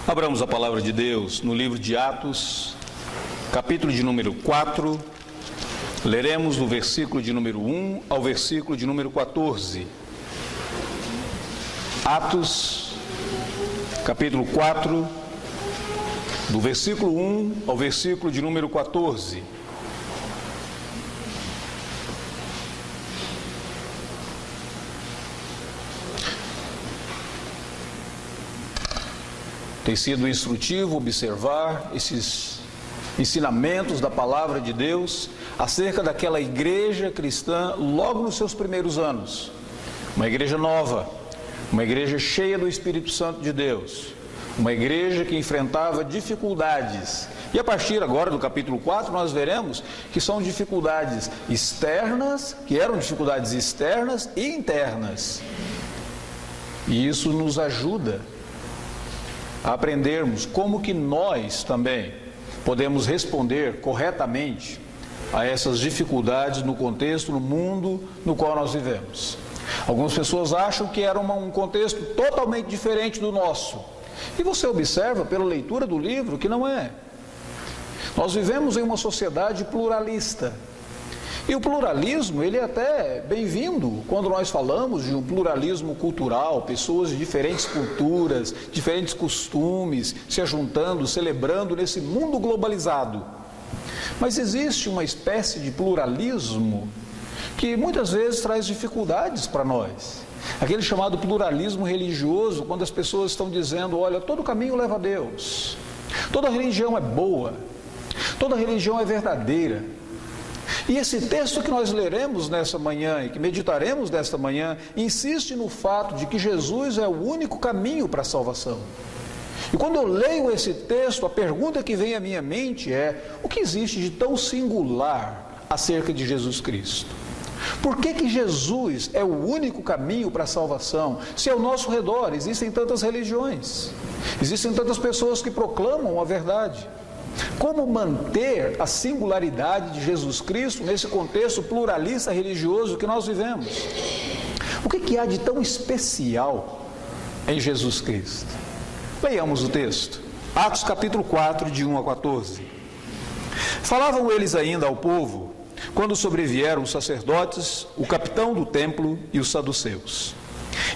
Abramos a palavra de Deus no livro de Atos, capítulo de número 4, leremos do versículo de número 1 ao versículo de número 14. Atos, capítulo 4, do versículo 1 ao versículo de número 14. Tem sido instrutivo observar esses ensinamentos da palavra de Deus acerca daquela igreja cristã logo nos seus primeiros anos. Uma igreja nova, uma igreja cheia do Espírito Santo de Deus, uma igreja que enfrentava dificuldades. E a partir agora do capítulo 4 nós veremos que são dificuldades externas, que eram dificuldades externas e internas. E isso nos ajuda a aprendermos como que nós também podemos responder corretamente a essas dificuldades no contexto, no mundo no qual nós vivemos. Algumas pessoas acham que era um contexto totalmente diferente do nosso. E você observa pela leitura do livro que não é. Nós vivemos em uma sociedade pluralista. E o pluralismo, ele é até bem-vindo quando nós falamos de um pluralismo cultural, pessoas de diferentes culturas, diferentes costumes, se ajuntando, celebrando nesse mundo globalizado. Mas existe uma espécie de pluralismo que muitas vezes traz dificuldades para nós. Aquele chamado pluralismo religioso, quando as pessoas estão dizendo, olha, todo caminho leva a Deus, toda religião é boa, toda religião é verdadeira. E esse texto que nós leremos nessa manhã e que meditaremos nesta manhã, insiste no fato de que Jesus é o único caminho para a salvação. E quando eu leio esse texto, a pergunta que vem à minha mente é: o que existe de tão singular acerca de Jesus Cristo? Por que Jesus é o único caminho para a salvação, se ao nosso redor existem tantas religiões, existem tantas pessoas que proclamam a verdade? Como manter a singularidade de Jesus Cristo nesse contexto pluralista religioso que nós vivemos? O que há de tão especial em Jesus Cristo? Leiamos o texto. Atos capítulo 4, de 1 a 14. Falavam eles ainda ao povo, quando sobrevieram os sacerdotes, o capitão do templo e os saduceus.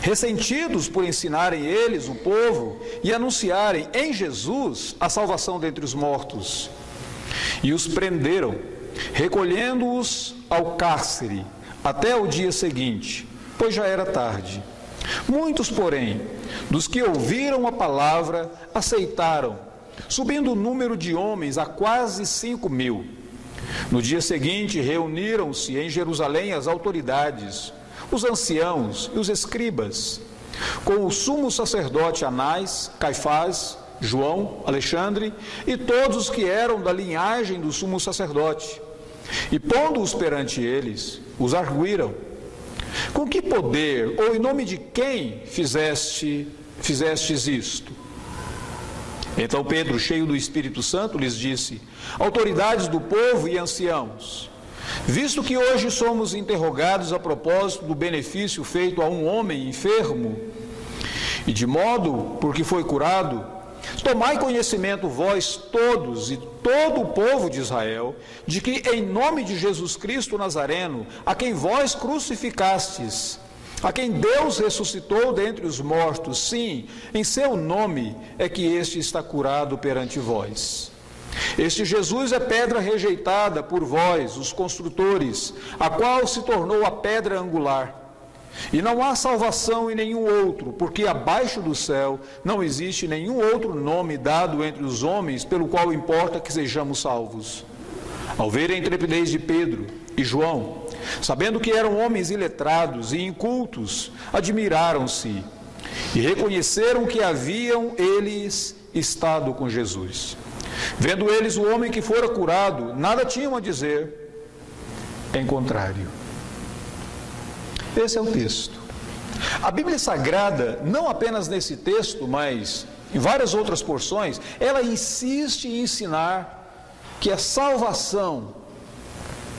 Ressentidos por ensinarem eles, o povo, e anunciarem em Jesus a salvação dentre os mortos. E os prenderam, recolhendo-os ao cárcere, até o dia seguinte, pois já era tarde. Muitos, porém, dos que ouviram a palavra, aceitaram, subindo o número de homens a quase 5.000. No dia seguinte, reuniram-se em Jerusalém as autoridades, os anciãos e os escribas, com o sumo sacerdote Anás, Caifás, João, Alexandre e todos os que eram da linhagem do sumo sacerdote. E pondo-os perante eles, os arguíram: com que poder ou em nome de quem fizestes isto? Então Pedro, cheio do Espírito Santo, lhes disse: autoridades do povo e anciãos, visto que hoje somos interrogados a propósito do benefício feito a um homem enfermo, e de modo porque foi curado, tomai conhecimento vós todos e todo o povo de Israel, de que em nome de Jesus Cristo Nazareno, a quem vós crucificastes, a quem Deus ressuscitou dentre os mortos, sim, em seu nome é que este está curado perante vós. Este Jesus é pedra rejeitada por vós, os construtores, a qual se tornou a pedra angular. E não há salvação em nenhum outro, porque abaixo do céu não existe nenhum outro nome dado entre os homens pelo qual importa que sejamos salvos. Ao ver a intrepidez de Pedro e João, sabendo que eram homens iletrados e incultos, admiraram-se e reconheceram que haviam eles estado com Jesus. Vendo eles o homem que fora curado, nada tinham a dizer em contrário. Esse é o texto. A Bíblia Sagrada, não apenas nesse texto, mas em várias outras porções, ela insiste em ensinar que a salvação,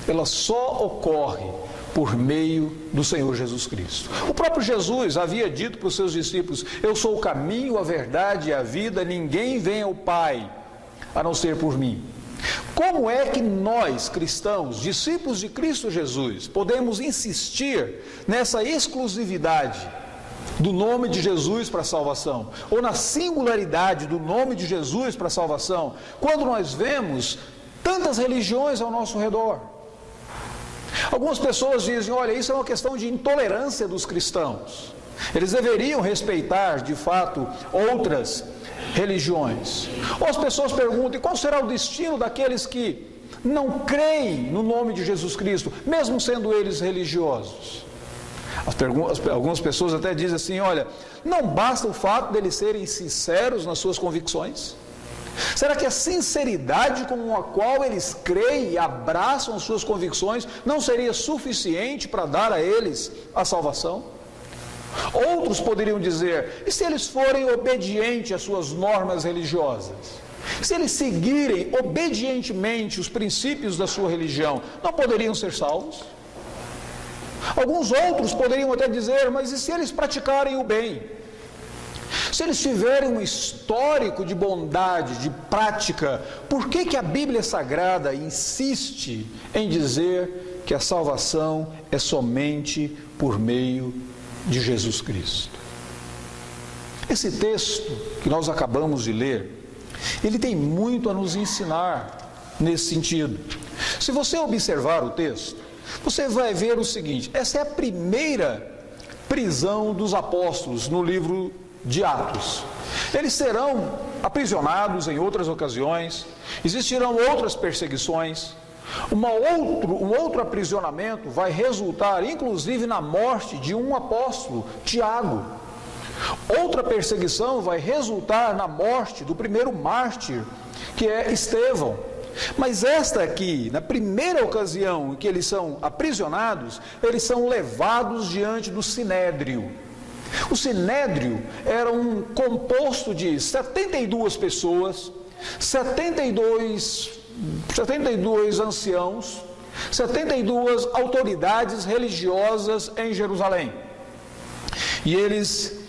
ela só ocorre por meio do Senhor Jesus Cristo. O próprio Jesus havia dito para os seus discípulos: eu sou o caminho, a verdade e a vida, ninguém vem ao Pai a não ser por mim. Como é que nós, cristãos, discípulos de Cristo Jesus, podemos insistir nessa exclusividade do nome de Jesus para a salvação, ou na singularidade do nome de Jesus para a salvação, quando nós vemos tantas religiões ao nosso redor? Algumas pessoas dizem: olha, isso é uma questão de intolerância dos cristãos. Eles deveriam respeitar, de fato, outras religiões. Ou as pessoas perguntam: e qual será o destino daqueles que não creem no nome de Jesus Cristo, mesmo sendo eles religiosos? Algumas pessoas até dizem assim: olha, não basta o fato deles serem sinceros nas suas convicções? Será que a sinceridade com a qual eles creem e abraçam as suas convicções não seria suficiente para dar a eles a salvação? Outros poderiam dizer: e se eles forem obedientes às suas normas religiosas? Se eles seguirem obedientemente os princípios da sua religião, não poderiam ser salvos? Alguns outros poderiam até dizer: mas e se eles praticarem o bem? Se eles tiverem um histórico de bondade, de prática, por que a Bíblia Sagrada insiste em dizer que a salvação é somente por meio de Jesus Cristo? Esse texto que nós acabamos de ler, ele tem muito a nos ensinar nesse sentido. Se você observar o texto, você vai ver o seguinte: essa é a primeira prisão dos apóstolos no livro de Atos. Eles serão aprisionados em outras ocasiões, existirão outras perseguições. Um outro aprisionamento vai resultar, inclusive, na morte de um apóstolo, Tiago. Outra perseguição vai resultar na morte do primeiro mártir, que é Estevão. Mas esta aqui, na primeira ocasião em que eles são aprisionados, eles são levados diante do Sinédrio. O Sinédrio era um composto de 72 pessoas, 72 anciãos, 72 autoridades religiosas em Jerusalém. E eles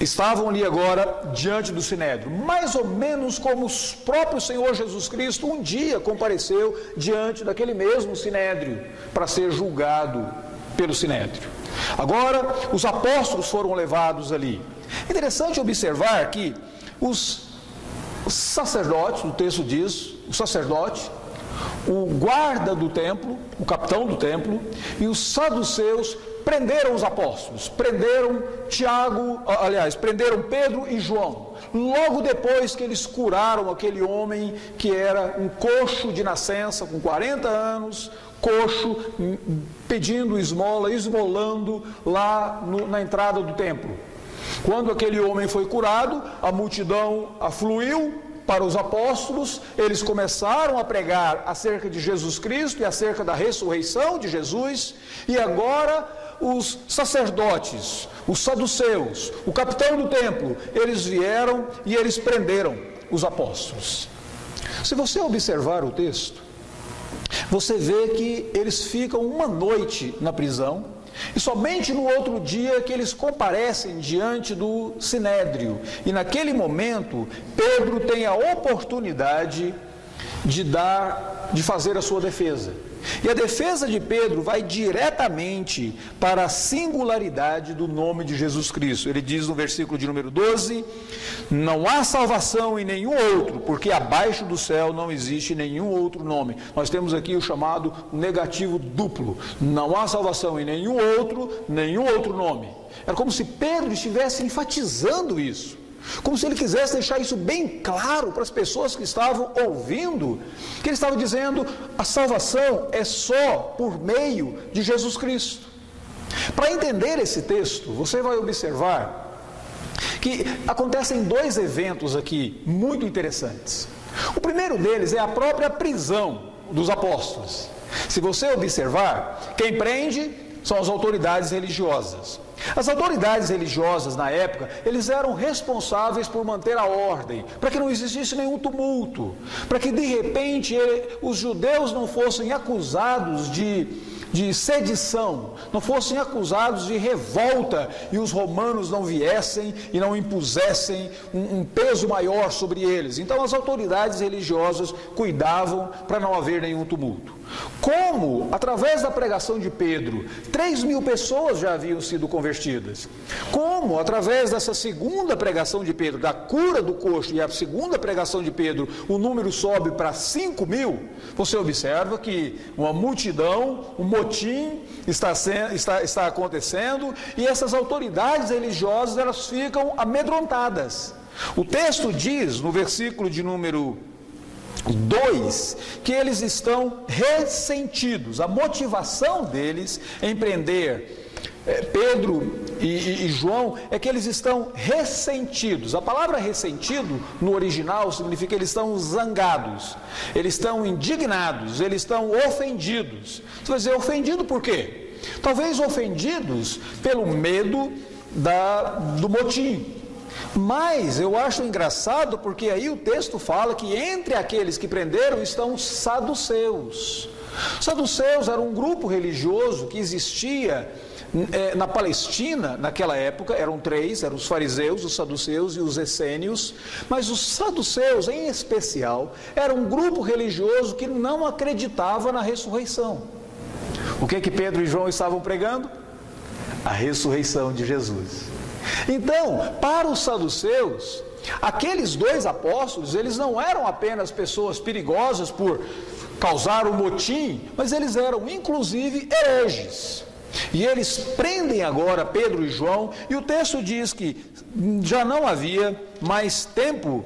estavam ali agora diante do Sinédrio, mais ou menos como o próprio Senhor Jesus Cristo um dia compareceu diante daquele mesmo Sinédrio para ser julgado pelo Sinédrio. Agora, os apóstolos foram levados ali. É interessante observar que os sacerdotes, o texto diz, o sacerdote, o guarda do templo, o capitão do templo e os saduceus prenderam os apóstolos, prenderam Pedro e João, logo depois que eles curaram aquele homem que era um coxo de nascença, com 40 anos, coxo, pedindo esmola, esmolando lá na entrada do templo. Quando aquele homem foi curado, a multidão afluiu para os apóstolos, eles começaram a pregar acerca de Jesus Cristo e acerca da ressurreição de Jesus, e agora os sacerdotes, os saduceus, o capitão do templo, eles vieram e eles prenderam os apóstolos. Se você observar o texto, você vê que eles ficam uma noite na prisão, e somente no outro dia que eles comparecem diante do Sinédrio. E naquele momento, Pedro tem a oportunidade de fazer a sua defesa. E a defesa de Pedro vai diretamente para a singularidade do nome de Jesus Cristo. Ele diz no versículo de número 12: não há salvação em nenhum outro, porque abaixo do céu não existe nenhum outro nome. Nós temos aqui o chamado negativo duplo: não há salvação em nenhum outro nome. Era como se Pedro estivesse enfatizando isso, como se ele quisesse deixar isso bem claro para as pessoas que estavam ouvindo, que ele estava dizendo: a salvação é só por meio de Jesus Cristo. Para entender esse texto, você vai observar que acontecem dois eventos aqui muito interessantes. O primeiro deles é a própria prisão dos apóstolos. Se você observar, quem prende são as autoridades religiosas. As autoridades religiosas na época, eles eram responsáveis por manter a ordem, para que não existisse nenhum tumulto, para que de repente os judeus não fossem acusados de de sedição, não fossem acusados de revolta e os romanos não viessem e não impusessem um peso maior sobre eles. Então as autoridades religiosas cuidavam para não haver nenhum tumulto. Como, através da pregação de Pedro, 3.000 pessoas já haviam sido convertidas. Como, através dessa segunda pregação de Pedro, da cura do coxo, e a segunda pregação de Pedro, o número sobe para 5.000, você observa que uma multidão, um motim está acontecendo, e essas autoridades religiosas, elas ficam amedrontadas. O texto diz, no versículo de número 2, que eles estão ressentidos. A motivação deles em prender Pedro e João é que eles estão ressentidos. A palavra ressentido no original significa que eles estão zangados, eles estão indignados, eles estão ofendidos. Você vai dizer, ofendido por quê? Talvez ofendidos pelo medo do motim. Mas eu acho engraçado porque aí o texto fala que entre aqueles que prenderam estão os saduceus. Os saduceus eram um grupo religioso que existia na Palestina naquela época. Eram 3, eram os fariseus, os saduceus e os essênios. Mas os saduceus, em especial, eram um grupo religioso que não acreditava na ressurreição. O que Pedro e João estavam pregando? A ressurreição de Jesus. Então, para os saduceus, aqueles 2 apóstolos, eles não eram apenas pessoas perigosas por causar um motim, mas eles eram inclusive hereges. E eles prendem agora Pedro e João, e o texto diz que já não havia mais tempo,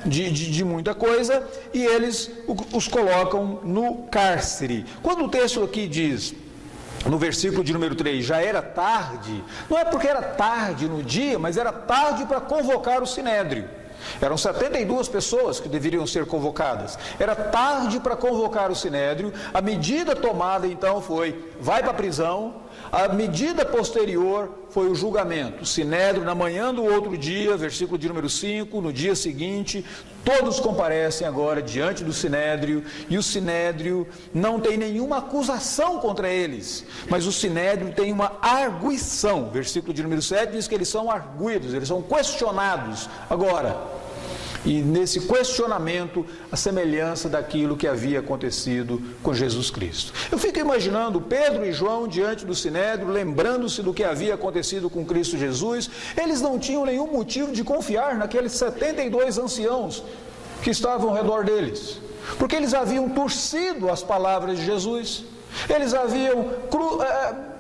de muita coisa, e eles os colocam no cárcere. Quando o texto aqui diz, no versículo de número 3, já era tarde, não é porque era tarde no dia, mas era tarde para convocar o sinédrio. Eram 72 pessoas que deveriam ser convocadas. Era tarde para convocar o sinédrio. A medida tomada então foi, vai para a prisão. A medida posterior foi o julgamento. O sinédrio, na manhã do outro dia, versículo de número 5, no dia seguinte, todos comparecem agora diante do sinédrio, e o sinédrio não tem nenhuma acusação contra eles, mas o sinédrio tem uma arguição. Versículo de número 7 diz que eles são arguidos, eles são questionados agora. E nesse questionamento, a semelhança daquilo que havia acontecido com Jesus Cristo. Eu fico imaginando Pedro e João diante do sinédrio, lembrando-se do que havia acontecido com Cristo Jesus. Eles não tinham nenhum motivo de confiar naqueles 72 anciãos que estavam ao redor deles, porque eles haviam torcido as palavras de Jesus, eles haviam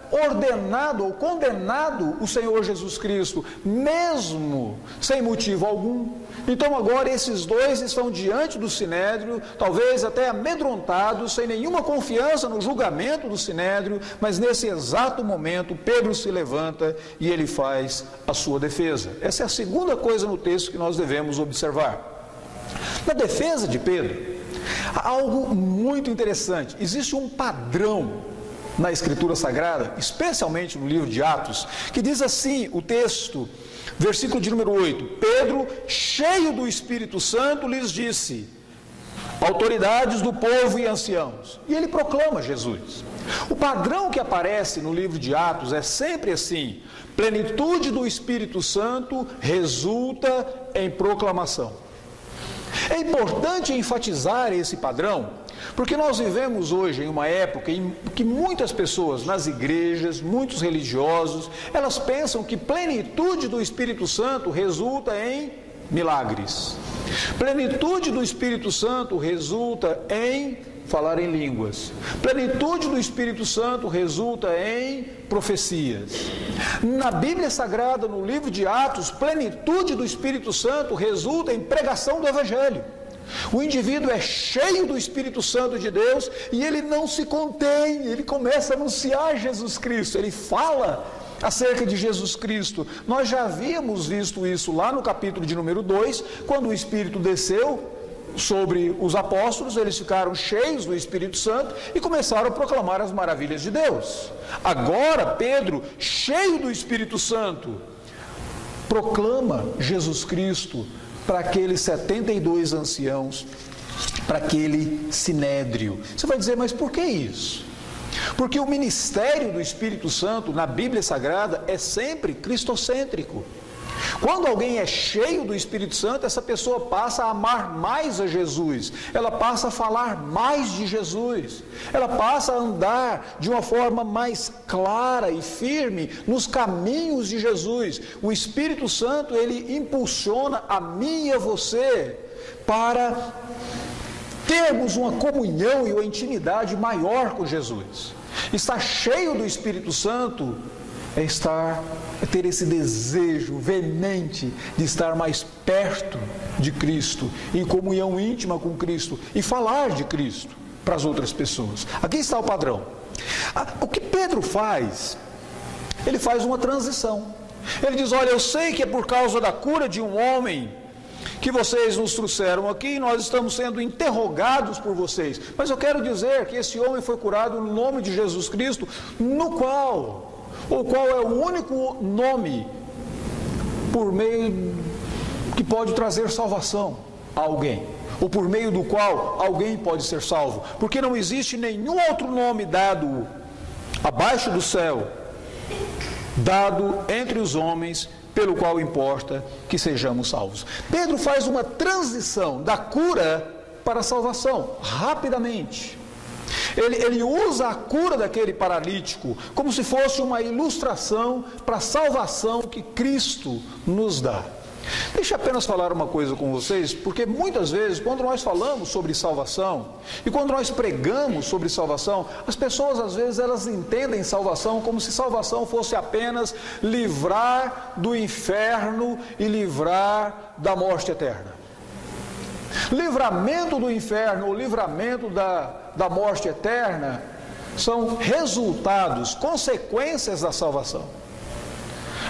ordenado ou condenado o Senhor Jesus Cristo, mesmo sem motivo algum. Então agora esses 2 estão diante do sinédrio, talvez até amedrontados, sem nenhuma confiança no julgamento do sinédrio, mas nesse exato momento Pedro se levanta e ele faz a sua defesa. Essa é a segunda coisa no texto que nós devemos observar. Na defesa de Pedro, há algo muito interessante. Existe um padrão na Escritura Sagrada, especialmente no livro de Atos, que diz assim o texto, versículo de número 8: Pedro, cheio do Espírito Santo, lhes disse, autoridades do povo e anciãos, e ele proclama Jesus. O padrão que aparece no livro de Atos é sempre assim: plenitude do Espírito Santo resulta em proclamação. É importante enfatizar esse padrão, porque nós vivemos hoje em uma época em que muitas pessoas nas igrejas, muitos religiosos, elas pensam que plenitude do Espírito Santo resulta em milagres. Plenitude do Espírito Santo resulta em falar em línguas. Plenitude do Espírito Santo resulta em profecias. Na Bíblia Sagrada, no livro de Atos, plenitude do Espírito Santo resulta em pregação do Evangelho. O indivíduo é cheio do Espírito Santo de Deus e ele não se contém, ele começa a anunciar Jesus Cristo, ele fala acerca de Jesus Cristo. Nós já havíamos visto isso lá no capítulo de número 2, quando o Espírito desceu sobre os apóstolos, eles ficaram cheios do Espírito Santo e começaram a proclamar as maravilhas de Deus. Agora Pedro, cheio do Espírito Santo, proclama Jesus Cristo para aqueles 72 anciãos, para aquele sinédrio. Você vai dizer, mas por que isso? Porque o ministério do Espírito Santo na Bíblia Sagrada é sempre cristocêntrico. Quando alguém é cheio do Espírito Santo, essa pessoa passa a amar mais a Jesus, ela passa a falar mais de Jesus, ela passa a andar de uma forma mais clara e firme nos caminhos de Jesus. O Espírito Santo, ele impulsiona a mim e a você para termos uma comunhão e uma intimidade maior com Jesus. Estar cheio do Espírito Santo é ter esse desejo veemente de estar mais perto de Cristo, em comunhão íntima com Cristo e falar de Cristo para as outras pessoas. Aqui está o padrão. O que Pedro faz? Ele faz uma transição. Ele diz: olha, eu sei que é por causa da cura de um homem que vocês nos trouxeram aqui, nós estamos sendo interrogados por vocês, mas eu quero dizer que esse homem foi curado no nome de Jesus Cristo, qual é o único nome por meio que pode trazer salvação a alguém, ou por meio do qual alguém pode ser salvo, porque não existe nenhum outro nome dado abaixo do céu, dado entre os homens, pelo qual importa que sejamos salvos. Pedro faz uma transição da cura para a salvação, rapidamente. Ele usa a cura daquele paralítico como se fosse uma ilustração para a salvação que Cristo nos dá. Deixa eu apenas falar uma coisa com vocês, porque muitas vezes, quando nós falamos sobre salvação, e quando nós pregamos sobre salvação, as pessoas às vezes elas entendem salvação como se salvação fosse apenas livrar do inferno e livrar da morte eterna. Livramento do inferno, ou livramento da morte eterna, são resultados, consequências da salvação.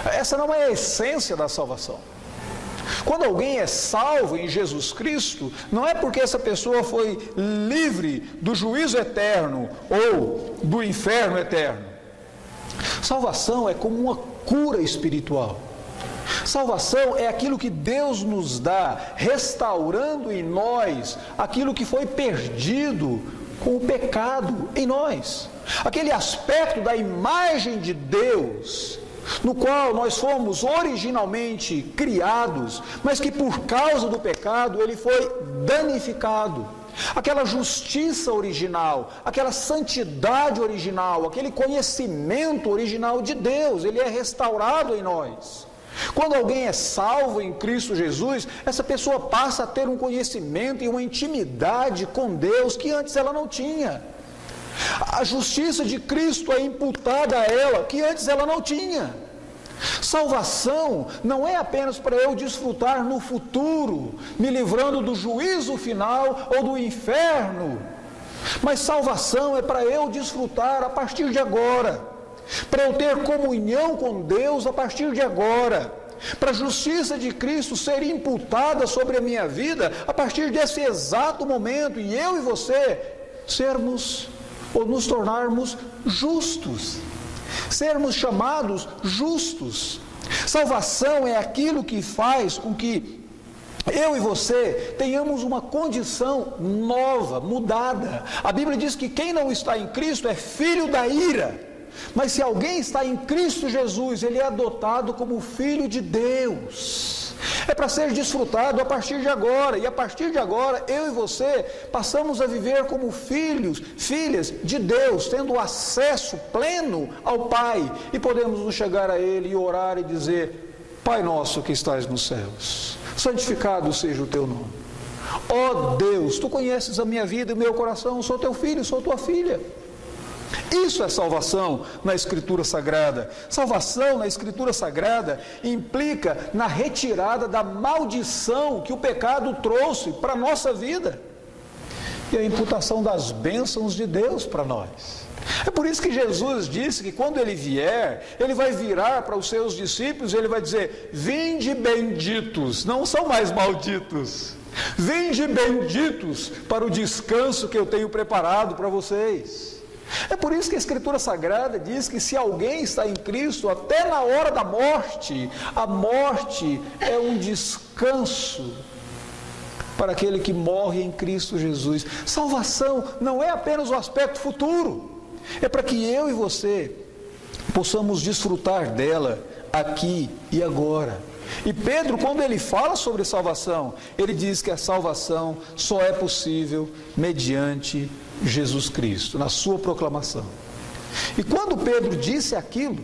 Essa não é a essência da salvação. Quando alguém é salvo em Jesus Cristo, não é porque essa pessoa foi livre do juízo eterno ou do inferno eterno. Salvação é como uma cura espiritual. Salvação é aquilo que Deus nos dá, restaurando em nós aquilo que foi perdido com o pecado em nós. Aquele aspecto da imagem de Deus, no qual nós fomos originalmente criados, mas que por causa do pecado ele foi danificado. Aquela justiça original, aquela santidade original, aquele conhecimento original de Deus, ele é restaurado em nós. Quando alguém é salvo em Cristo Jesus, essa pessoa passa a ter um conhecimento e uma intimidade com Deus que antes ela não tinha. A justiça de Cristo é imputada a ela, que antes ela não tinha. Salvação não é apenas para eu desfrutar no futuro, me livrando do juízo final ou do inferno, mas salvação é para eu desfrutar a partir de agora, para eu ter comunhão com Deus a partir de agora, para a justiça de Cristo ser imputada sobre a minha vida a partir desse exato momento, e eu e você sermos ou nos tornarmos justos, sermos chamados justos. Salvação é aquilo que faz com que eu e você tenhamos uma condição nova, mudada. A Bíblia diz que quem não está em Cristo é filho da ira, mas se alguém está em Cristo Jesus, ele é adotado como filho de Deus. É para ser desfrutado a partir de agora, e a partir de agora, eu e você passamos a viver como filhos, filhas de Deus, tendo acesso pleno ao Pai, e podemos nos chegar a Ele e orar e dizer: Pai nosso que estás nos céus, santificado seja o teu nome. Ó Deus, tu conheces a minha vida e o meu coração, sou teu filho, sou tua filha. Isso é salvação na Escritura Sagrada. Salvação na Escritura Sagrada implica na retirada da maldição que o pecado trouxe para a nossa vida e a imputação das bênçãos de Deus para nós. É por isso que Jesus disse que quando Ele vier, Ele vai virar para os seus discípulos e Ele vai dizer: vinde benditos, não são mais malditos, vinde benditos para o descanso que eu tenho preparado para vocês. É por isso que a Escritura Sagrada diz que se alguém está em Cristo, até na hora da morte, a morte é um descanso para aquele que morre em Cristo Jesus. Salvação não é apenas o aspecto futuro, é para que eu e você possamos desfrutar dela aqui e agora. E Pedro, quando ele fala sobre salvação, ele diz que a salvação só é possível mediante Jesus Cristo, na sua proclamação. E quando Pedro disse aquilo,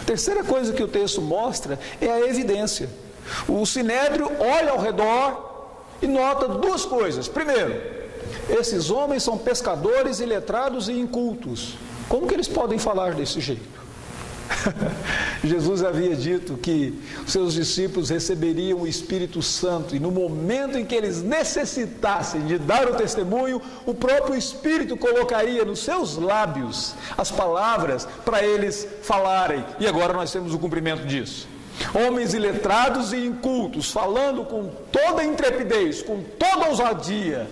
a terceira coisa que o texto mostra é a evidência. O sinédrio olha ao redor e nota duas coisas. Primeiro, esses homens são pescadores iletrados e incultos. Como que eles podem falar desse jeito? Jesus havia dito que seus discípulos receberiam o Espírito Santo, e no momento em que eles necessitassem de dar o testemunho, o próprio Espírito colocaria nos seus lábios as palavras para eles falarem. E agora nós temos o cumprimento disso. Homens iletrados e incultos, falando com toda a intrepidez, com toda a ousadia,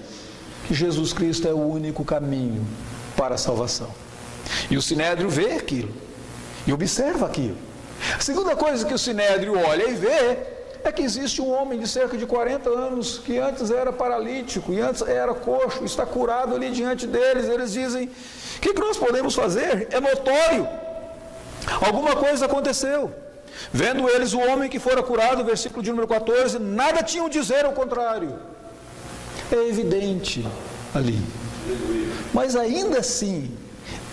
que Jesus Cristo é o único caminho para a salvação. E o sinédrio vê aquilo e observa aquilo. A segunda coisa que o sinédrio olha e vê é que existe um homem de cerca de 40 anos que antes era paralítico e antes era coxo, está curado ali diante deles. Eles dizem: o que nós podemos fazer? É notório, alguma coisa aconteceu. Vendo eles o homem que fora curado, versículo de número 14, nada tinham a dizer ao contrário. É evidente ali. Mas ainda assim,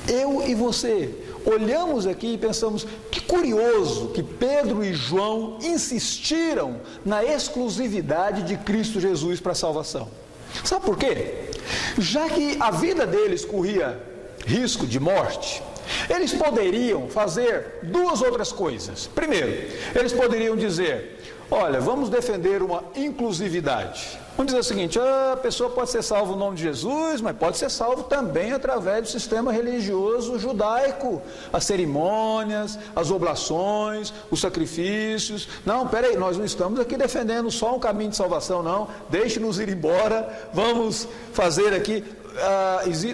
eu e você olhamos aqui e pensamos: que curioso que Pedro e João insistiram na exclusividade de Cristo Jesus para a salvação. Sabe por quê? Já que a vida deles corria risco de morte, eles poderiam fazer duas outras coisas. Primeiro, eles poderiam dizer: olha, vamos defender uma inclusividade. Vamos dizer o seguinte: a pessoa pode ser salva no nome de Jesus, mas pode ser salvo também através do sistema religioso judaico. As cerimônias, as oblações, os sacrifícios. Não, peraí, nós não estamos aqui defendendo só um caminho de salvação, não. Deixe-nos ir embora, vamos fazer aqui,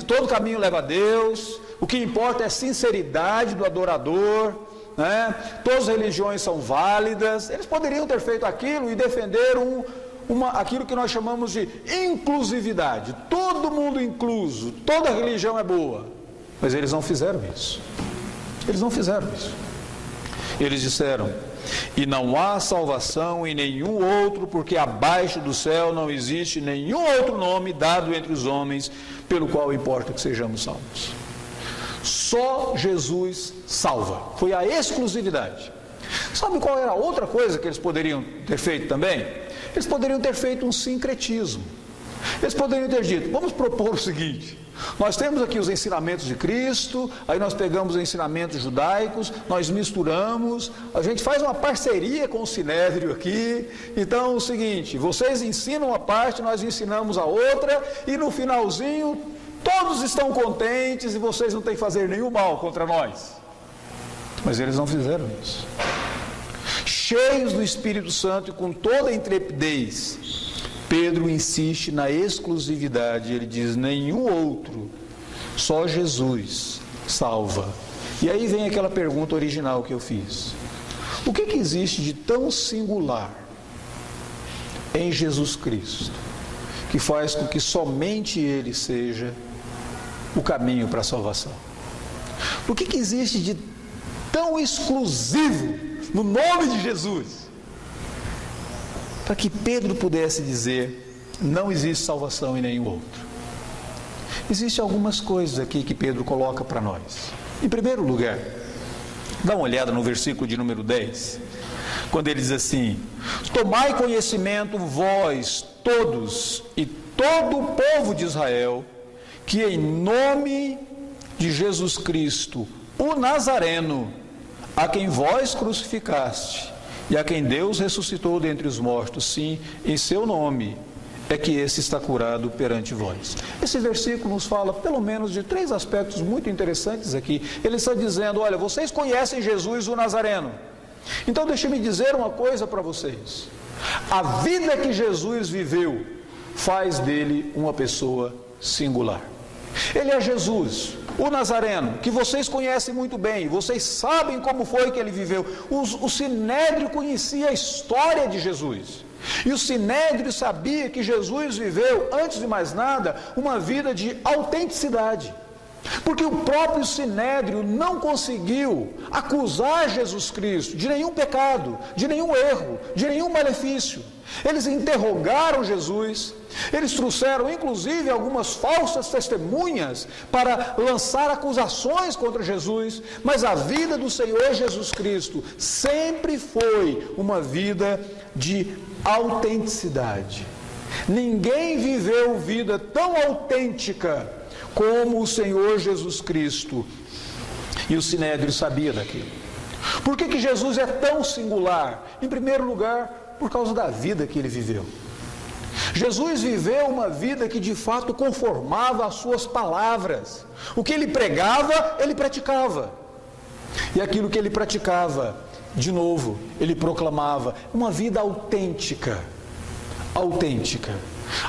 todo caminho leva a Deus. O que importa é a sinceridade do adorador, né? Todas as religiões são válidas. Eles poderiam ter feito aquilo e defender aquilo que nós chamamos de inclusividade. Todo mundo incluso, toda religião é boa. Mas eles não fizeram isso. Eles não fizeram isso. Eles disseram: e não há salvação em nenhum outro, porque abaixo do céu não existe nenhum outro nome dado entre os homens pelo qual importa que sejamos salvos. Só Jesus salva. Foi a exclusividade. Sabe qual era a outra coisa que eles poderiam ter feito também? Eles poderiam ter feito um sincretismo. Eles poderiam ter dito: vamos propor o seguinte: nós temos aqui os ensinamentos de Cristo, aí nós pegamos os ensinamentos judaicos, nós misturamos, a gente faz uma parceria com o sinédrio aqui. Então é o seguinte: vocês ensinam uma parte, nós ensinamos a outra, e no finalzinho todos estão contentes e vocês não têm que fazer nenhum mal contra nós. Mas eles não fizeram isso. Cheios do Espírito Santo e com toda a intrepidez, Pedro insiste na exclusividade. Ele diz: nenhum outro, só Jesus salva. E aí vem aquela pergunta original que eu fiz: o que existe de tão singular em Jesus Cristo que faz com que somente Ele seja o caminho para a salvação? O que existe de tão exclusivo no nome de Jesus para que Pedro pudesse dizer: não existe salvação em nenhum outro? Existem algumas coisas aqui que Pedro coloca para nós. Em primeiro lugar, dá uma olhada no versículo de número 10, quando ele diz assim: tomai conhecimento vós todos e todo o povo de Israel, que em nome de Jesus Cristo, o Nazareno, a quem vós crucificaste e a quem Deus ressuscitou dentre os mortos, sim, em seu nome é que esse está curado perante vós. Esse versículo nos fala pelo menos de 3 aspectos muito interessantes aqui. Ele está dizendo: olha, vocês conhecem Jesus o Nazareno, então deixe-me dizer uma coisa para vocês: a vida que Jesus viveu faz dele uma pessoa singular. Ele é Jesus, o Nazareno, que vocês conhecem muito bem, vocês sabem como foi que ele viveu. O sinédrio conhecia a história de Jesus, e o sinédrio sabia que Jesus viveu, antes de mais nada, uma vida de autenticidade. Porque o próprio Sinédrio não conseguiu acusar Jesus Cristo de nenhum pecado, de nenhum erro, de nenhum malefício. Eles interrogaram Jesus, eles trouxeram inclusive algumas falsas testemunhas para lançar acusações contra Jesus, mas a vida do Senhor Jesus Cristo sempre foi uma vida de autenticidade. Ninguém viveu vida tão autêntica como o Senhor Jesus Cristo. E o Sinédrio sabia daquilo. Por que Jesus é tão singular? Em primeiro lugar, por causa da vida que ele viveu. Jesus viveu uma vida que de fato conformava as suas palavras. O que ele pregava, ele praticava. E aquilo que ele praticava, de novo, ele proclamava. Uma vida autêntica. Autêntica.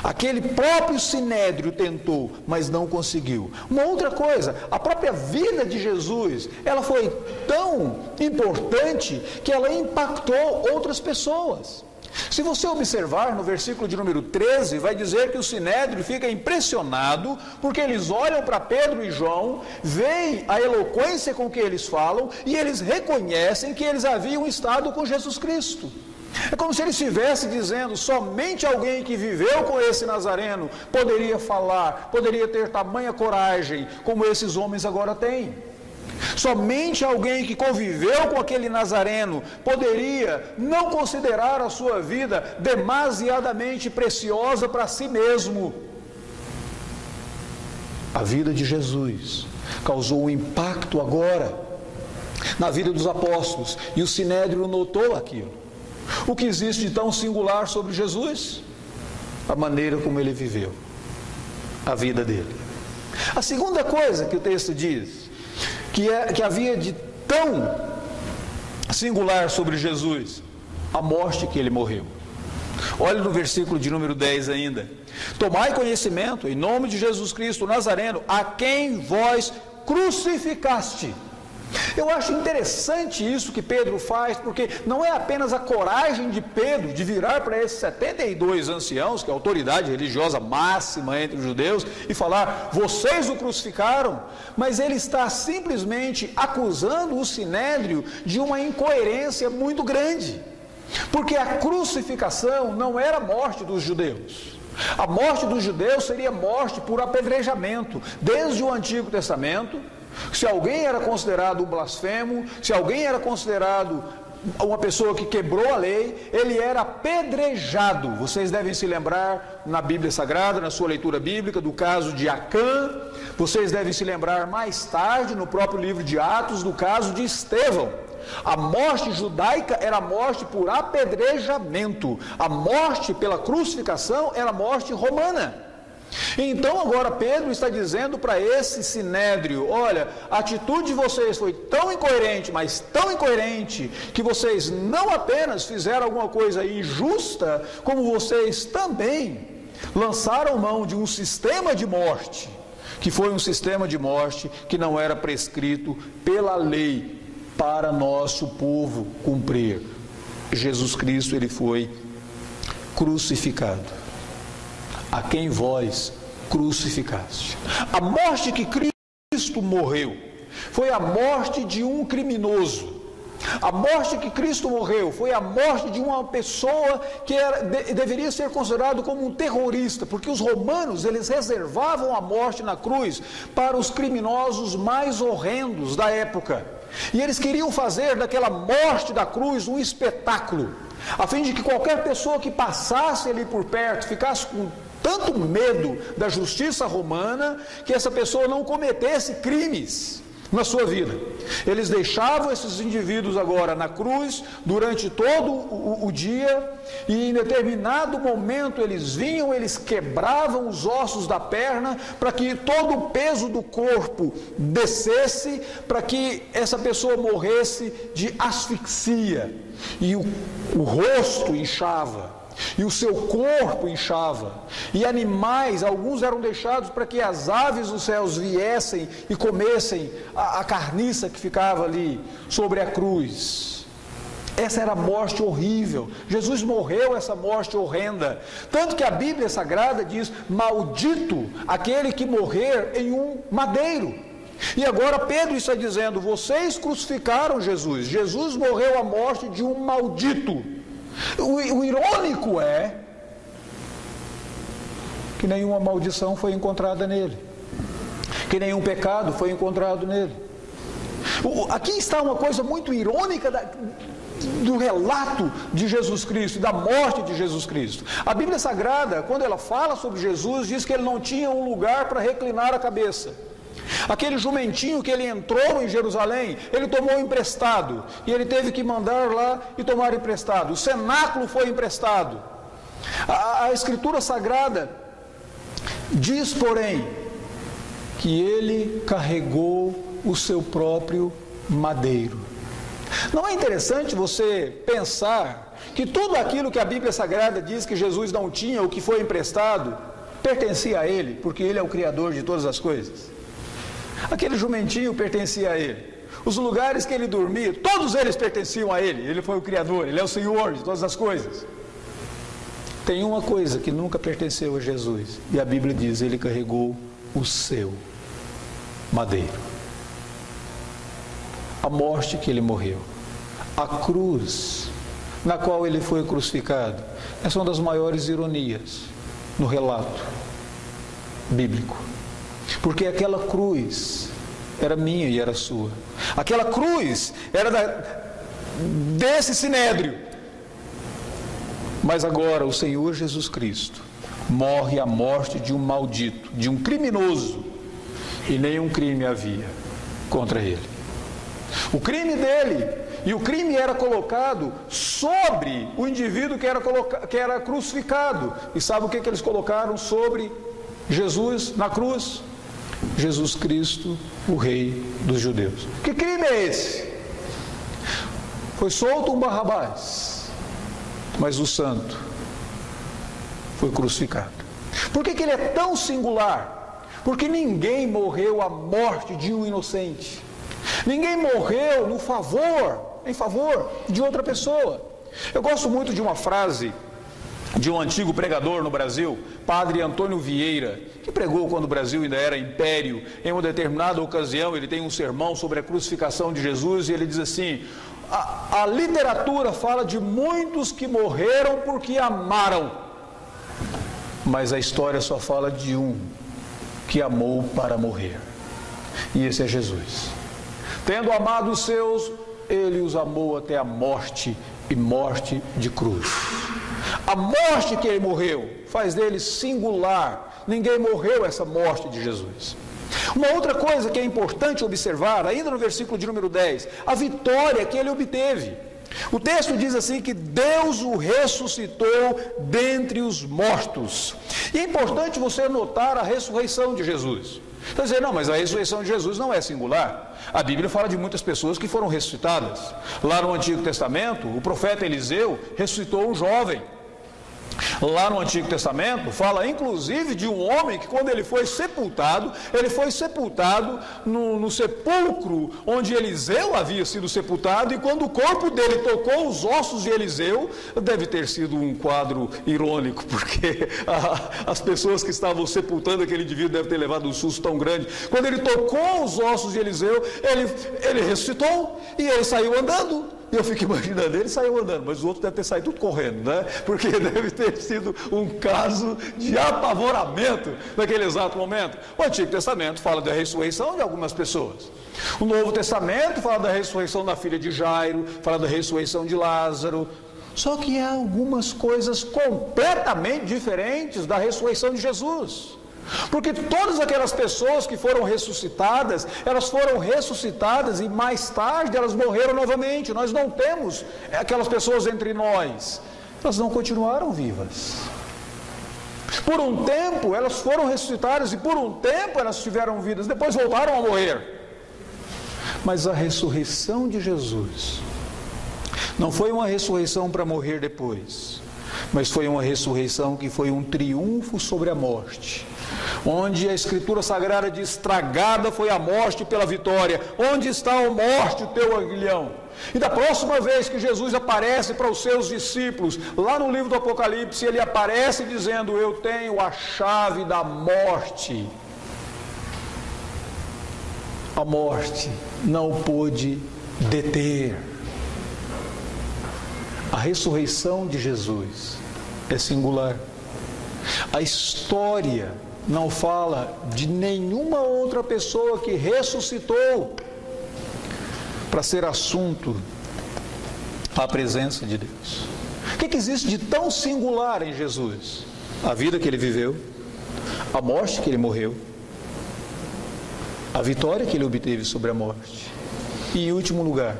Aquele próprio Sinédrio tentou, mas não conseguiu. Uma outra coisa, a própria vida de Jesus, ela foi tão importante que ela impactou outras pessoas. Se você observar no versículo de número 13, vai dizer que o Sinédrio fica impressionado, porque eles olham para Pedro e João, veem a eloquência com que eles falam, e eles reconhecem que eles haviam estado com Jesus Cristo. É como se ele estivesse dizendo, somente alguém que viveu com esse Nazareno poderia falar, poderia ter tamanha coragem como esses homens agora têm. Somente alguém que conviveu com aquele Nazareno poderia não considerar a sua vida demasiadamente preciosa para si mesmo. A vida de Jesus causou um impacto agora na vida dos apóstolos, e o Sinédrio notou aquilo. O que existe de tão singular sobre Jesus? A maneira como ele viveu, a vida dele. A segunda coisa que o texto diz, que havia de tão singular sobre Jesus, a morte que ele morreu. Olha no versículo de número 10 ainda. Tomai conhecimento, em nome de Jesus Cristo Nazareno, a quem vós crucificaste. Eu acho interessante isso que Pedro faz, porque não é apenas a coragem de Pedro de virar para esses 72 anciãos, que é a autoridade religiosa máxima entre os judeus, e falar, vocês o crucificaram, mas ele está simplesmente acusando o Sinédrio de uma incoerência muito grande, porque a crucificação não era a morte dos judeus. A morte dos judeus seria morte por apedrejamento, desde o Antigo Testamento. Se alguém era considerado um blasfemo, se alguém era considerado uma pessoa que quebrou a lei, ele era apedrejado. Vocês devem se lembrar na Bíblia Sagrada, na sua leitura bíblica, do caso de Acã. Vocês devem se lembrar mais tarde, no próprio livro de Atos, do caso de Estevão. A morte judaica era a morte por apedrejamento. A morte pela crucificação era a morte romana. Então agora Pedro está dizendo para esse Sinédrio, olha, a atitude de vocês foi tão incoerente, mas tão incoerente, que vocês não apenas fizeram alguma coisa injusta, como vocês também lançaram mão de um sistema de morte, que foi um sistema de morte que não era prescrito pela lei para nosso povo cumprir. Jesus Cristo, ele foi crucificado. A quem vós crucificaste. A morte que Cristo morreu foi a morte de um criminoso. A morte que Cristo morreu foi a morte de uma pessoa que deveria ser considerado como um terrorista, porque os romanos, eles reservavam a morte na cruz para os criminosos mais horrendos da época. E eles queriam fazer daquela morte da cruz um espetáculo, a fim de que qualquer pessoa que passasse ali por perto ficasse com tanto medo da justiça romana, que essa pessoa não cometesse crimes na sua vida. Eles deixavam esses indivíduos agora na cruz durante todo o dia, e em determinado momento eles vinham, eles quebravam os ossos da perna para que todo o peso do corpo descesse, para que essa pessoa morresse de asfixia, e o rosto inchava, e o seu corpo inchava, e animais, alguns eram deixados para que as aves dos céus viessem e comessem a carniça que ficava ali sobre a cruz. Essa era a morte horrível. Jesus morreu essa morte horrenda, tanto que a Bíblia Sagrada diz, maldito aquele que morrer em um madeiro. E agora Pedro está dizendo: vocês crucificaram Jesus. Jesus morreu a morte de um maldito. O irônico é que nenhuma maldição foi encontrada nele, que nenhum pecado foi encontrado nele. Aqui está uma coisa muito irônica do relato de Jesus Cristo, da morte de Jesus Cristo. A Bíblia Sagrada, quando ela fala sobre Jesus, diz que ele não tinha um lugar para reclinar a cabeça. Aquele jumentinho que ele entrou em Jerusalém, ele tomou emprestado, e ele teve que mandar lá e tomar emprestado. O cenáculo foi emprestado. A Escritura Sagrada diz, porém, que ele carregou o seu próprio madeiro. Não é interessante você pensar que tudo aquilo que a Bíblia Sagrada diz que Jesus não tinha, ou que foi emprestado, pertencia a ele, porque ele é o Criador de todas as coisas? Aquele jumentinho pertencia a ele. Os lugares que ele dormia, todos eles pertenciam a ele. Ele foi o Criador, ele é o Senhor de todas as coisas. Tem uma coisa que nunca pertenceu a Jesus, e a Bíblia diz: ele carregou o seu madeiro. A morte que ele morreu, a cruz na qual ele foi crucificado, essa é uma das maiores ironias no relato bíblico, porque aquela cruz era minha e era sua. Aquela cruz era desse sinédrio. Mas agora o Senhor Jesus Cristo morre a morte de um maldito, de um criminoso, e nenhum crime havia contra ele. O crime dele, e o crime era colocado sobre o indivíduo que era crucificado. E sabe o que eles colocaram sobre Jesus na cruz? Jesus Cristo, o Rei dos Judeus. Que crime é esse? Foi solto um Barrabás, mas o santo foi crucificado. Por que ele é tão singular? Porque ninguém morreu a morte de um inocente. Ninguém morreu em favor de outra pessoa. Eu gosto muito de uma frase de um antigo pregador no Brasil, Padre Antônio Vieira, que pregou quando o Brasil ainda era império. Em uma determinada ocasião, ele tem um sermão sobre a crucificação de Jesus, e ele diz assim: a literatura fala de muitos que morreram porque amaram, mas a história só fala de um que amou para morrer, e esse é Jesus. Tendo amado os seus, ele os amou até a morte, e morte de cruz. A morte que ele morreu faz dele singular. Ninguém morreu essa morte de Jesus. Uma outra coisa que é importante observar, ainda no versículo de número 10, a vitória que ele obteve. O texto diz assim que Deus o ressuscitou dentre os mortos. E é importante você notar a ressurreição de Jesus. Está dizendo: não, mas a ressurreição de Jesus não é singular. A Bíblia fala de muitas pessoas que foram ressuscitadas. Lá no Antigo Testamento, o profeta Eliseu ressuscitou um jovem. Lá no Antigo Testamento, fala inclusive de um homem que, quando ele foi sepultado no sepulcro onde Eliseu havia sido sepultado, e quando o corpo dele tocou os ossos de Eliseu, deve ter sido um quadro irônico, porque as pessoas que estavam sepultando aquele indivíduo devem ter levado um susto tão grande. Quando ele tocou os ossos de Eliseu, ele ressuscitou e ele saiu andando. E eu fico imaginando, ele saiu andando, mas os outros devem ter saído tudo correndo, né? Porque deve ter sido um caso de apavoramento naquele exato momento. O Antigo Testamento fala da ressurreição de algumas pessoas. O Novo Testamento fala da ressurreição da filha de Jairo, fala da ressurreição de Lázaro. Só que há algumas coisas completamente diferentes da ressurreição de Jesus. Porque todas aquelas pessoas que foram ressuscitadas, elas foram ressuscitadas e mais tarde elas morreram novamente. Nós não temos aquelas pessoas entre nós. Elas não continuaram vivas. Por um tempo elas foram ressuscitadas e por um tempo elas estiveram vivas, depois voltaram a morrer. Mas a ressurreição de Jesus não foi uma ressurreição para morrer depois, mas foi uma ressurreição que foi um triunfo sobre a morte. Onde a Escritura Sagrada diz: estragada foi a morte pela vitória. Onde está, ó morte, o teu aguilhão? E da próxima vez que Jesus aparece para os seus discípulos, lá no livro do Apocalipse, ele aparece dizendo: eu tenho a chave da morte. A morte não o pôde deter. A ressurreição de Jesus é singular. A história não fala de nenhuma outra pessoa que ressuscitou para ser assunto à presença de Deus. O que existe de tão singular em Jesus? A vida que ele viveu, a morte que ele morreu, a vitória que ele obteve sobre a morte e, em último lugar,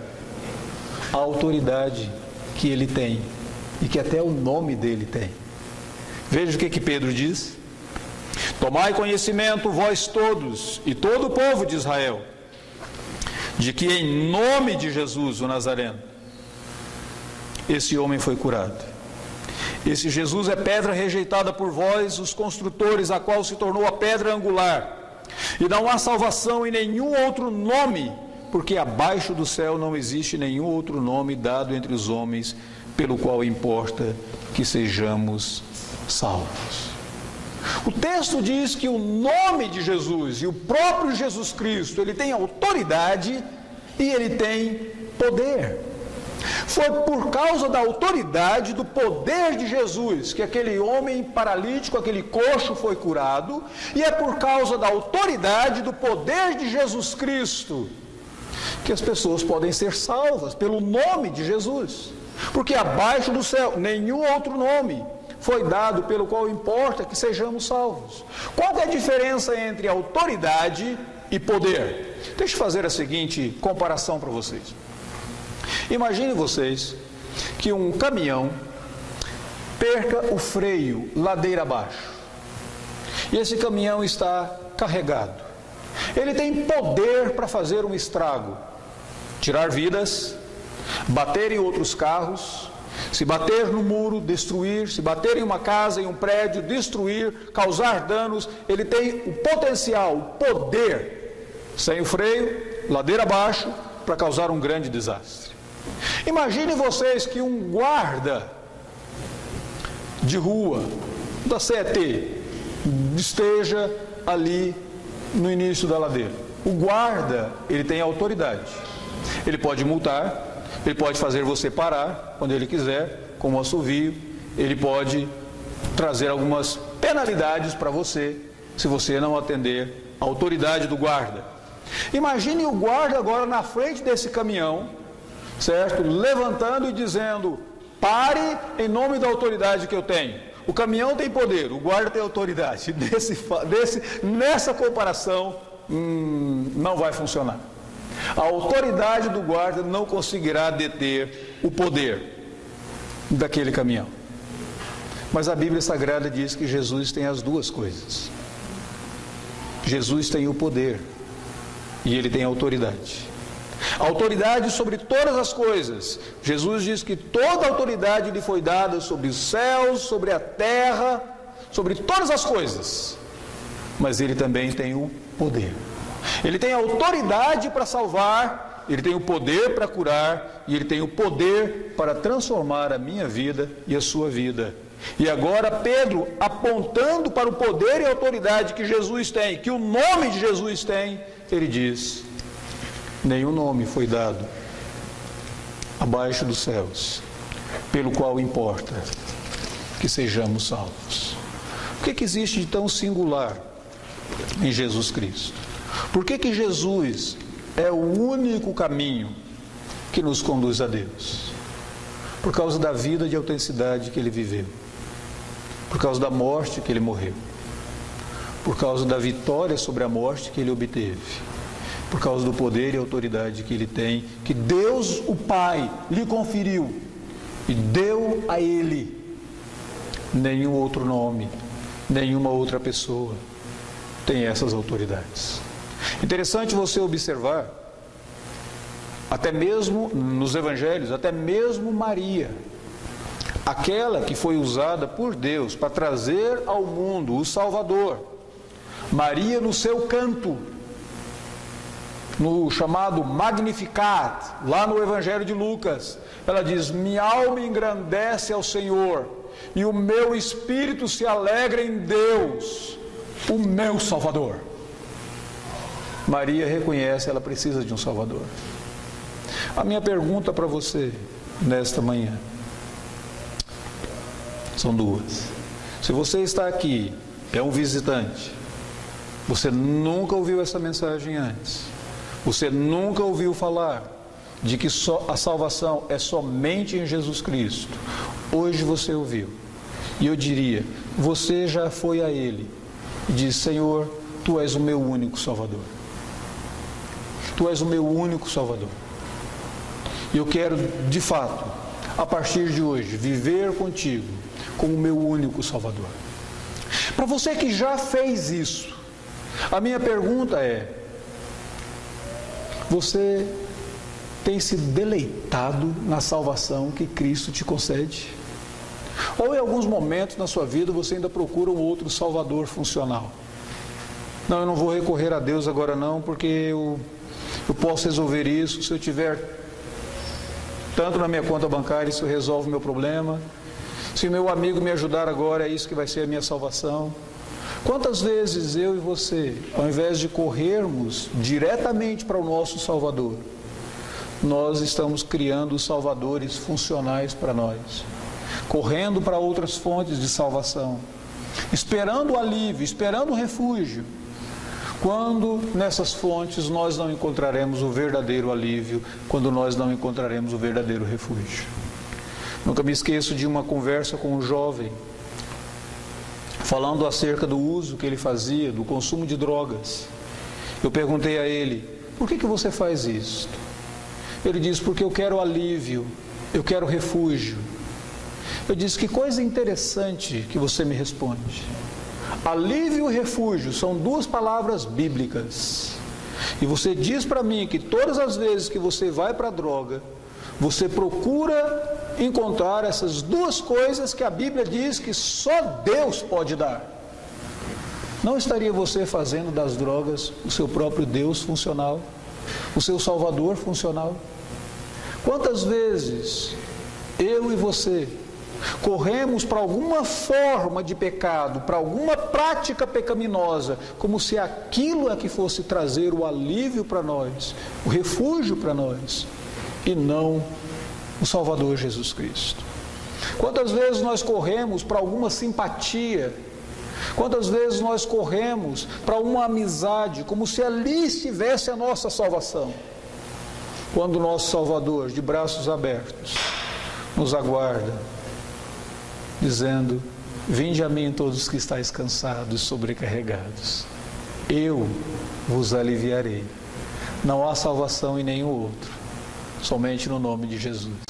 a autoridade que ele tem e que até o nome dele tem. Veja o que Pedro diz: tomai conhecimento vós todos e todo o povo de Israel, de que em nome de Jesus o Nazareno, esse homem foi curado. Esse Jesus é pedra rejeitada por vós, os construtores, a qual se tornou a pedra angular. E não há salvação em nenhum outro nome, porque abaixo do céu não existe nenhum outro nome dado entre os homens, pelo qual importa que sejamos salvos. O texto diz que o nome de Jesus e o próprio Jesus Cristo, ele tem autoridade e ele tem poder. Foi por causa da autoridade, do poder de Jesus, que aquele homem paralítico, aquele coxo foi curado, e é por causa da autoridade, do poder de Jesus Cristo, que as pessoas podem ser salvas pelo nome de Jesus, porque abaixo do céu nenhum outro nome foi dado pelo qual importa que sejamos salvos. Qual é a diferença entre autoridade e poder? Deixa eu fazer a seguinte comparação para vocês. Imagine vocês que um caminhão perca o freio ladeira abaixo, e esse caminhão está carregado. Ele tem poder para fazer um estrago, tirar vidas, bater em outros carros, se bater no muro, destruir, se bater em uma casa, em um prédio, destruir, causar danos. Ele tem o potencial, o poder, sem o freio, ladeira abaixo, para causar um grande desastre. Imagine vocês que um guarda de rua da CET esteja ali no início da ladeira. O guarda, ele tem autoridade. Ele pode multar, ele pode fazer você parar quando ele quiser, com um assovio. Ele pode trazer algumas penalidades para você, se você não atender a autoridade do guarda. Imagine o guarda agora na frente desse caminhão, certo? Levantando e dizendo: pare em nome da autoridade que eu tenho. O caminhão tem poder, o guarda tem autoridade. Nessa comparação, não vai funcionar. A autoridade do guarda não conseguirá deter o poder daquele caminhão. Mas a Bíblia Sagrada diz que Jesus tem as duas coisas. Jesus tem o poder e ele tem a autoridade. Autoridade sobre todas as coisas. Jesus diz que toda autoridade lhe foi dada sobre os céus, sobre a terra, sobre todas as coisas. Mas ele também tem o poder. Ele tem a autoridade para salvar, ele tem o poder para curar, e ele tem o poder para transformar a minha vida e a sua vida. E agora Pedro, apontando para o poder e a autoridade que Jesus tem, que o nome de Jesus tem, ele diz: nenhum nome foi dado abaixo dos céus, pelo qual importa que sejamos salvos. O que existe de tão singular em Jesus Cristo? Por que Jesus é o único caminho que nos conduz a Deus? Por causa da vida de autenticidade que ele viveu, por causa da morte que ele morreu, por causa da vitória sobre a morte que ele obteve, por causa do poder e autoridade que ele tem, que Deus o Pai lhe conferiu e deu a ele. Nenhum outro nome, nenhuma outra pessoa tem essas autoridades. Interessante você observar, até mesmo nos evangelhos, até mesmo Maria, aquela que foi usada por Deus para trazer ao mundo o Salvador. Maria, no seu canto, no chamado Magnificat, lá no Evangelho de Lucas, ela diz: minha alma engrandece ao Senhor, e o meu espírito se alegra em Deus, o meu Salvador. Maria reconhece, ela precisa de um Salvador. A minha pergunta para você nesta manhã são duas. Se você está aqui, é um visitante, você nunca ouviu essa mensagem antes, você nunca ouviu falar de que a salvação é somente em Jesus Cristo, hoje você ouviu, e eu diria, você já foi a Ele e disse: Senhor, Tu és o meu único Salvador. Tu és o meu único Salvador. E eu quero, de fato, a partir de hoje, viver contigo como o meu único Salvador. Para você que já fez isso, a minha pergunta é: você tem se deleitado na salvação que Cristo te concede? Ou em alguns momentos na sua vida você ainda procura um outro Salvador funcional? Não, eu não vou recorrer a Deus agora não, porque eu posso resolver isso, se eu tiver tanto na minha conta bancária, isso resolve o meu problema. Se meu amigo me ajudar agora, é isso que vai ser a minha salvação. Quantas vezes eu e você, ao invés de corrermos diretamente para o nosso Salvador, nós estamos criando salvadores funcionais para nós, correndo para outras fontes de salvação, esperando o alívio, esperando o refúgio, quando nessas fontes nós não encontraremos o verdadeiro alívio, quando nós não encontraremos o verdadeiro refúgio. Nunca me esqueço de uma conversa com um jovem, falando acerca do uso que ele fazia, do consumo de drogas. Eu perguntei a ele: por que você faz isso? Ele disse: porque eu quero alívio, eu quero refúgio. Eu disse: que coisa interessante que você me responde. Alívio e refúgio são duas palavras bíblicas. E você diz para mim que todas as vezes que você vai para a droga, você procura encontrar essas duas coisas que a Bíblia diz que só Deus pode dar. Não estaria você fazendo das drogas o seu próprio Deus funcional, o seu Salvador funcional? Quantas vezes eu e você corremos para alguma forma de pecado, para alguma prática pecaminosa, como se aquilo é que fosse trazer o alívio para nós, o refúgio para nós, e não o Salvador Jesus Cristo. Quantas vezes nós corremos para alguma simpatia, quantas vezes nós corremos para uma amizade, como se ali estivesse a nossa salvação, quando o nosso Salvador, de braços abertos, nos aguarda, dizendo: vinde a mim todos que estáis cansados e sobrecarregados, eu vos aliviarei. Não há salvação em nenhum outro, somente no nome de Jesus.